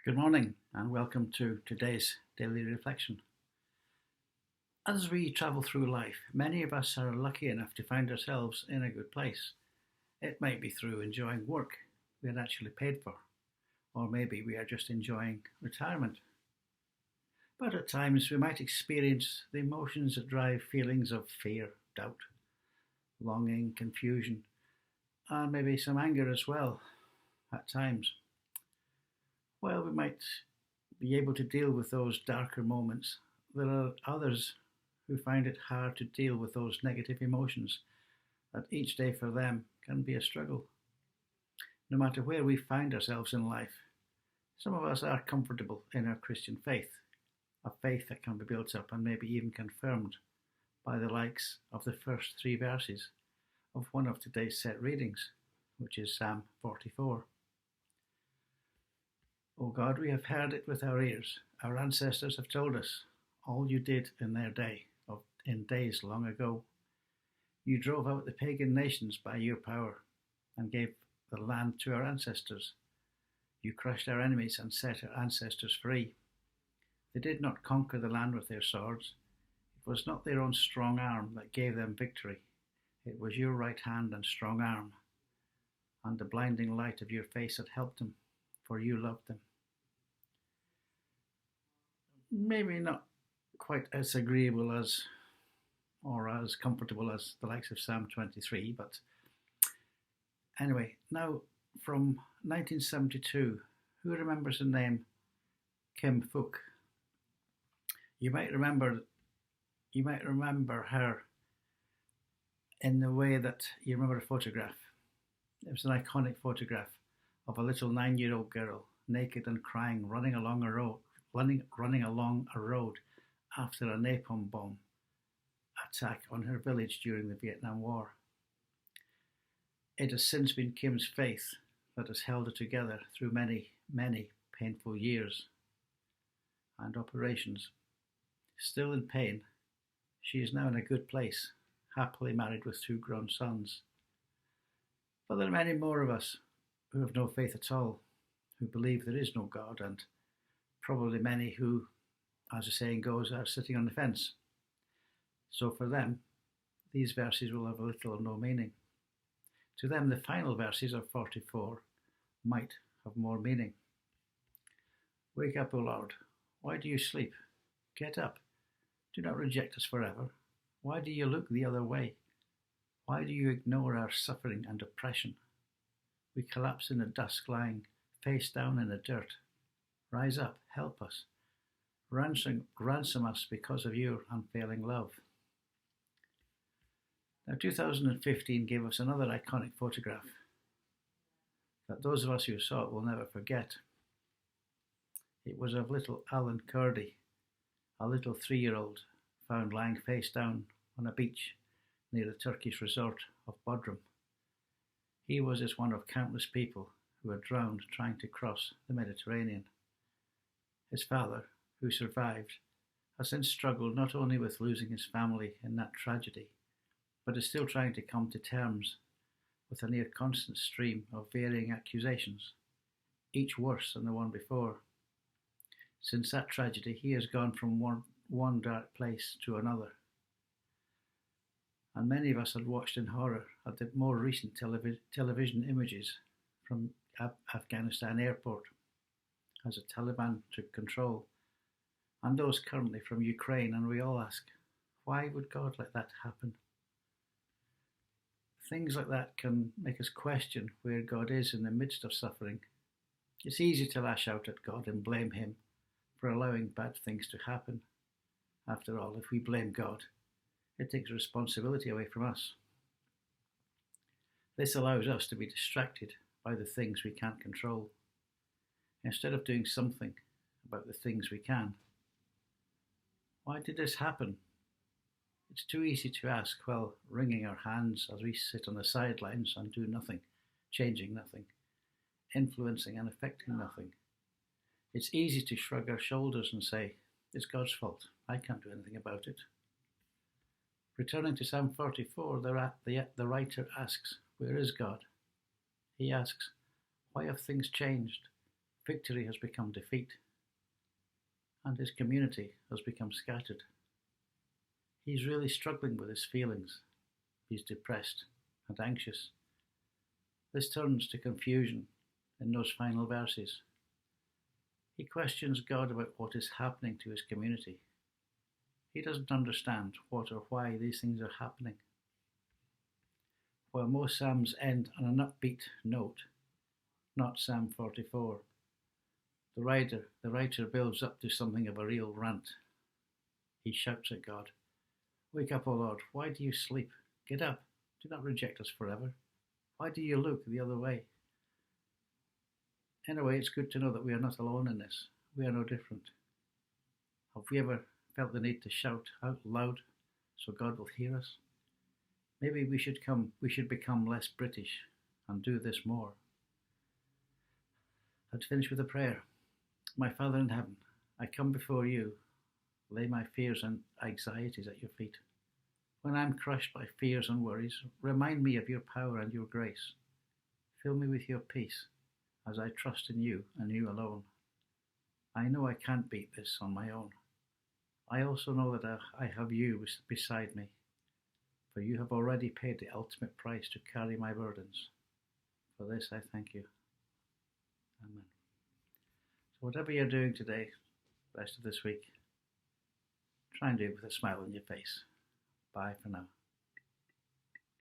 Good morning and welcome to today's daily reflection. As we travel through life, many of us are lucky enough to find ourselves in a good place. It might be through enjoying work we had actually paid for, or maybe we are just enjoying retirement. But at times we might experience the emotions that drive feelings of fear, doubt, longing, confusion, and maybe some anger as well at times. While we might be able to deal with those darker moments, there are others who find it hard to deal with those negative emotions, that each day for them can be a struggle. No matter where we find ourselves in life, some of us are comfortable in our Christian faith, a faith that can be built up and maybe even confirmed by the likes of the first three verses of one of today's set readings, which is Psalm 44. O God, we have heard it with our ears. Our ancestors have told us all you did in their day, in days long ago. You drove out the pagan nations by your power and gave the land to our ancestors. You crushed our enemies and set our ancestors free. They did not conquer the land with their swords. It was not their own strong arm that gave them victory. It was your right hand and strong arm, and the blinding light of your face that helped them, for you loved them. Maybe not quite as agreeable as or as comfortable as the likes of Psalm 23, but anyway, now from 1972, who remembers the name Kim Phuc? You might remember her in the way that you remember a photograph. It was an iconic photograph of a little 9-year-old girl, naked and crying, running along a road after a napalm bomb attack on her village during the Vietnam War. It has since been Kim's faith that has held her together through many, many painful years and operations. Still in pain, she is now in a good place, happily married with 2 grown sons. But there are many more of us who have no faith at all, who believe there is no God, and probably many who, as the saying goes, are sitting on the fence. So for them, these verses will have little or no meaning. To them, the final verses of 44 might have more meaning. Wake up, O Lord. Why do you sleep? Get up. Do not reject us forever. Why do you look the other way? Why do you ignore our suffering and oppression? We collapse in the dusk, lying face down in the dirt. Rise up, help us. Ransom us because of your unfailing love. Now, 2015 gave us another iconic photograph that those of us who saw it will never forget. It was of little Alan Kurdi, a little 3-year-old found lying face down on a beach near the Turkish resort of Bodrum. He was just one of countless people who were drowned trying to cross the Mediterranean. His father, who survived, has since struggled not only with losing his family in that tragedy, but is still trying to come to terms with a near constant stream of varying accusations, each worse than the one before. Since that tragedy, he has gone from one dark place to another. And many of us had watched in horror at the more recent television images from Afghanistan airport as the Taliban took control, and those currently from Ukraine, and we all ask, why would God let that happen? Things like that can make us question where God is in the midst of suffering. It's easy to lash out at God and blame Him for allowing bad things to happen. After all, if we blame God, it takes responsibility away from us. This allows us to be distracted by the things we can't control, instead of doing something about the things we can. Why did this happen? It's too easy to ask while wringing our hands as we sit on the sidelines and do nothing, changing nothing, influencing and affecting nothing. It's easy to shrug our shoulders and say, it's God's fault, I can't do anything about it. Returning to Psalm 44, the writer asks, where is God? He asks, why have things changed? Victory has become defeat, and his community has become scattered. He's really struggling with his feelings. He's depressed and anxious. This turns to confusion in those final verses. He questions God about what is happening to his community. He doesn't understand what or why these things are happening. While most Psalms end on an upbeat note, not Psalm 44, the writer builds up to something of a real rant. He shouts at God, "Wake up, O Lord, why do you sleep? Get up, do not reject us forever. Why do you look the other way?" In a way, it's good to know that we are not alone in this. We are no different. Have we ever felt the need to shout out loud so God will hear us? Maybe we should become less British and do this more. I'd finish with a prayer. My Father in heaven, I come before you, lay my fears and anxieties at your feet. When I'm crushed by fears and worries, remind me of your power and your grace. Fill me with your peace as I trust in you and you alone. I know I can't beat this on my own. I also know that I have you beside me, for you have already paid the ultimate price to carry my burdens. For this I thank you. Amen. So whatever you're doing today, the rest of this week, try and do it with a smile on your face. Bye for now.